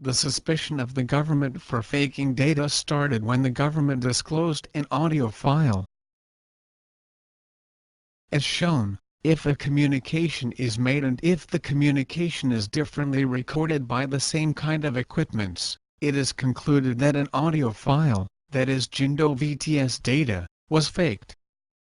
The suspicion of the government for faking data started when the government disclosed an audio file. As shown, if a communication is made and if the communication is differently recorded by the same kind of equipments, it is concluded that an audio file, that is Jindo VTS data, was faked.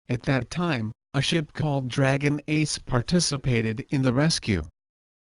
At that time, a ship called Dragon Ace participated in the rescue.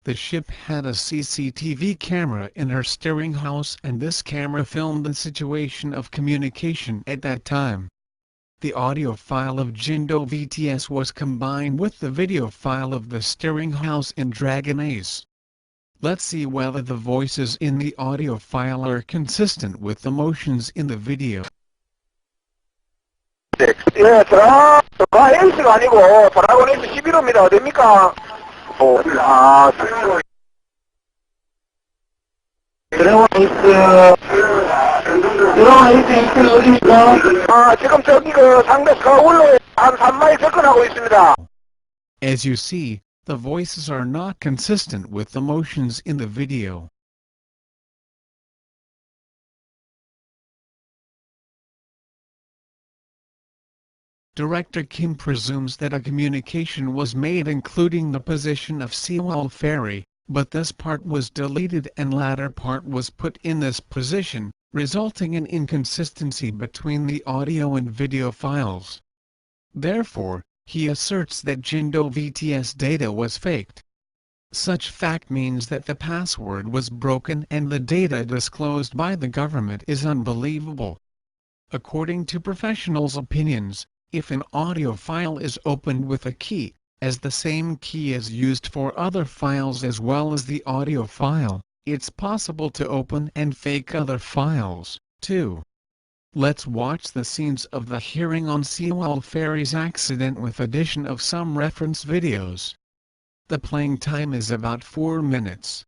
The ship had a CCTV camera in her steering house and this camera filmed the situation of communication at that time. The audio file of Jindo VTS was combined with the video file of the steering house in Dragon Ace. Let's see whether the voices in the audio file are consistent with the motions in the video. 예, 드라 에이스가 아니고 드라곤 에이스 11호입니다. 어딥니까? 드라곤 에이스 어디입니까? 지금 저기 그 상대 서울로 한 3마일 접근하고 있습니다. As you see, the voices are not consistent with the motions in the video. Director Kim presumes that a communication was made including the position of Sewol Ferry, but this part was deleted and latter part was put in this position, resulting in inconsistency between the audio and video files. Therefore, he asserts that Jindo VTS data was faked. Such fact means that the password was broken and the data disclosed by the government is unbelievable. According to professionals' opinions, if an audio file is opened with a key, as the same key is used for other files as well as the audio file, it's possible to open and fake other files, too. Let's watch the scenes of the hearing on Sewol Ferry's accident with addition of some reference videos. The playing time is about 4 minutes.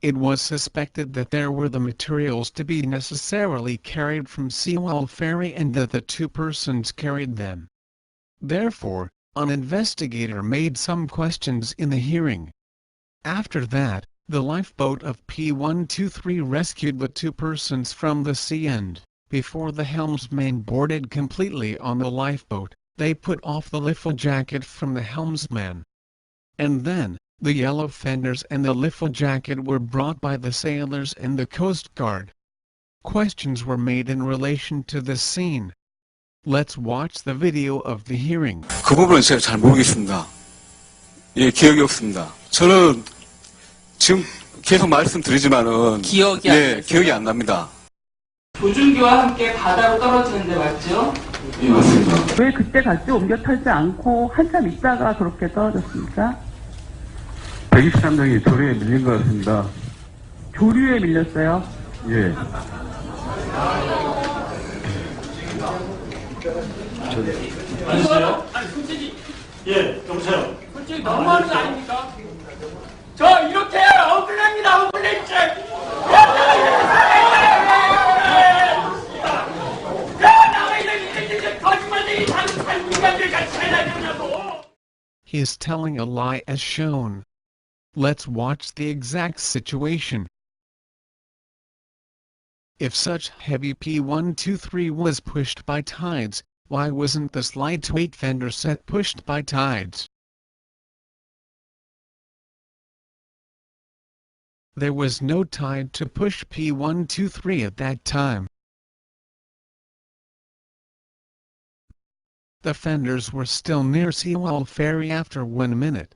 It was suspected that there were the materials to be necessarily carried from Sewol Ferry and that the two persons carried them. Therefore, an investigator made some questions in the hearing. After that, the lifeboat of P123 rescued the two persons from the sea and, before the helmsman boarded completely on the lifeboat, they put off the life jacket from the helmsman. And then, the yellow fenders and the life jacket were brought by the sailors and the Coast Guard. Questions were made in relation to this scene. Let's watch the video of the hearing. 그 부분은 제가 잘 모르겠습니다. 예, 기억이 없습니다. 저는 지금 계속 말씀드리지만은 기억이 안 납니다. 조준기와 함께 바다로 떨어지는데 맞죠? 예, 맞습니다. 왜 그때 같이 옮겨 털지 않고 한참 있다가 그렇게 떨어졌습니까? 123명이 조류에 밀린 것 같습니다. 조류에 밀렸어요? 예. 여보세요? 아니 솔직히 여보세요? 솔직히 너무하는 거 아닙니까? 저 이렇게 억울합니다. 억울해 진짜. 거짓말쟁이 단 인간들 같이 살려냐고. He is telling a lie as shown. Let's watch the exact situation. If such heavy P123 was pushed by tides, why wasn't this lightweight fender set pushed by tides? There was no tide to push P123 at that time. The fenders were still near Sewol Ferry after 1 minute.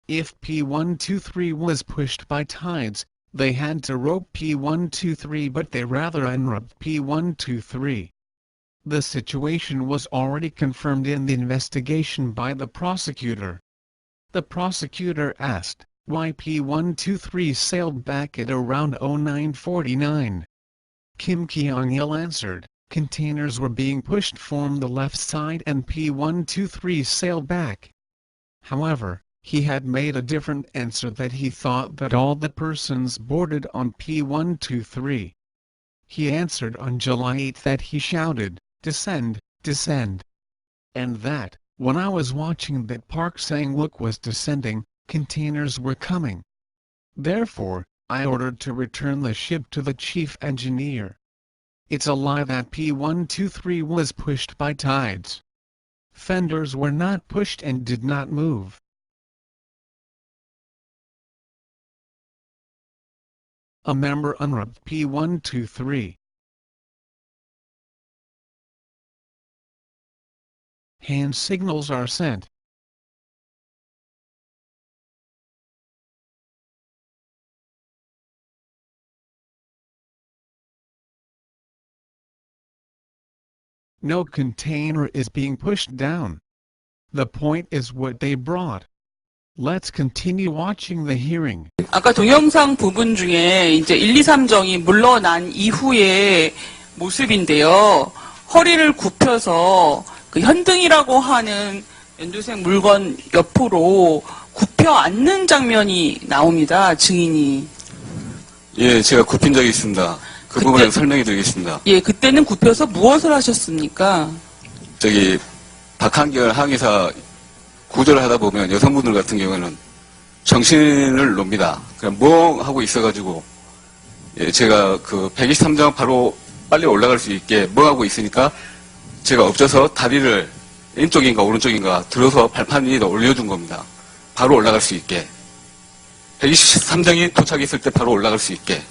If P123 was pushed by tides, they had to rope P123 but they rather unroped P123. The situation was already confirmed in the investigation by the prosecutor. The prosecutor asked, why P123 sailed back at around 09:49. Kim Kyung-il answered, containers were being pushed from the left side and P123 sailed back. However, he had made a different answer that he thought that all the persons boarded on P123. He answered on July 8 that he shouted, "Descend, descend." And that, when I was watching that Park Sang-wook was descending, containers were coming. Therefore, I ordered to return the ship to the chief engineer. It's a lie that P123 was pushed by tides. Fenders were not pushed and did not move. A member unroped P123. Hand signals are sent. No container is being pushed down. The point is what they brought. Let's continue watching the hearing. 아까 동영상 부분 중에 이제 1, 2, 3정이 물러난 이후의 모습인데요. 허리를 굽혀서 그 현등이라고 하는 연두색 물건 옆으로 굽혀 앉는 장면이 나옵니다. 증인이. 예, 제가 굽힌 적이 있습니다. 그 부분에 설명해 드리겠습니다. 예, 그때는 굽혀서 무엇을 하셨습니까? 저기 박한결 항해사 구조를 하다 보면 여성분들 같은 경우에는 정신을 놉니다. 그냥 멍하고 있어가지고 예, 제가 그 123장 바로 빨리 올라갈 수 있게 멍하고 있으니까 제가 엎져서 다리를 왼쪽인가 오른쪽인가 들어서 발판 위에 올려준 겁니다. 바로 올라갈 수 있게. 123장이 도착했을 때 바로 올라갈 수 있게.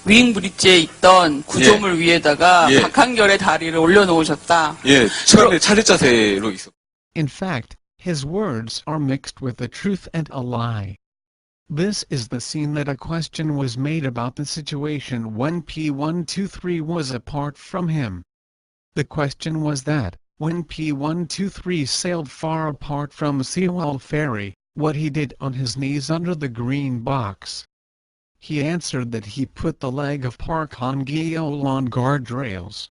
위잉 브릿지에 있던 구조물 위에다가 예. 박한결의 다리를 올려놓으셨다. 예, 처음에 차례 자세로 있었. In fact, his words are mixed with the truth and a lie. This is the scene that a question was made about the situation when P123 was apart from him. The question was that, when P123 sailed far apart from Sewol Ferry, what he did on his knees under the green box. He answered that he put the leg of Park Han-geol on guardrails.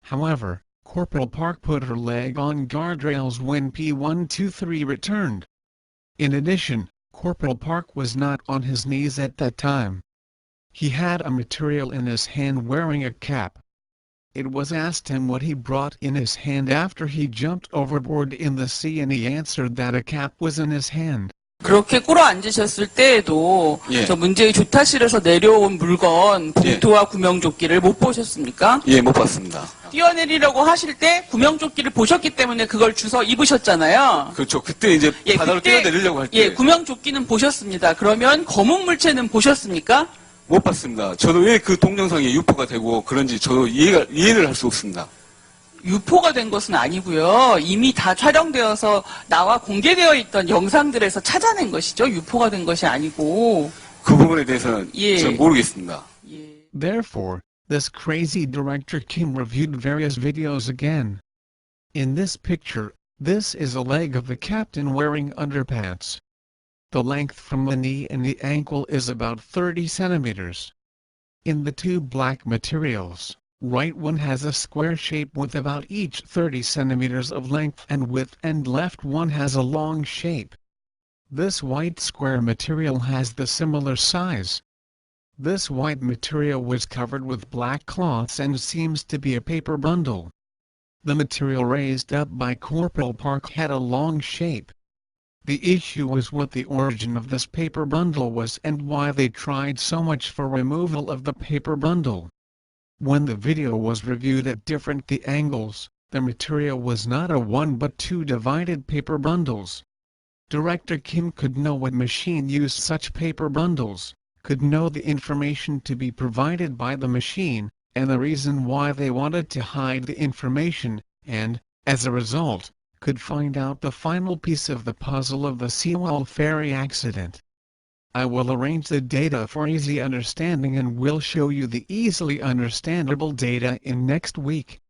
However, Corporal Park put her leg on guardrails when P123 returned. In addition, Corporal Park was not on his knees at that time. He had a material in his hand wearing a cap. It was asked him what he brought in his hand after he jumped overboard in the sea, and he answered that a cap was in his hand. 그렇게 꿇어 앉으셨을 때에도 예. 저 문제의 조타실에서 내려온 물건, 봉투와 구명조끼를 못 보셨습니까? 예, 못 봤습니다. 뛰어내리려고 하실 때 구명조끼를 보셨기 때문에 그걸 주워 입으셨잖아요. 그렇죠. 그때 이제 바다로 뛰어내리려고 할 때. 예, 구명조끼는 보셨습니다. 그러면 검은 물체는 보셨습니까? 못 봤습니다. 저도 왜 그 동영상이 유포가 되고 그런지 저도 이해를 할 수 없습니다. 유포가 된 것은 아니고요. 이미 다 촬영되어서 나와 공개되어 있던 영상들에서 찾아낸 것이죠. 유포가 된 것이 아니고. 그 부분에 대해서는 예. 전 모르겠습니다. 예. Therefore, this crazy director Kim reviewed various videos again. In this picture, this is a leg of the captain wearing underpants. The length from the knee and the ankle is about 30 centimeters. In the two black materials, right one has a square shape with about each 30 centimeters of length and width, and left one has a long shape. This white square material has the similar size. This white material was covered with black cloths and seems to be a paper bundle. The material raised up by Corporal Park had a long shape. The issue was what the origin of this paper bundle was and why they tried so much for removal of the paper bundle. When the video was reviewed at different angles, the material was not a one but two divided paper bundles. Director Kim could know what machine used such paper bundles, could know the information to be provided by the machine, and the reason why they wanted to hide the information, and, as a result, could find out the final piece of the puzzle of the Sewol ferry accident. I will arrange the data for easy understanding and will show you the easily understandable data in next week.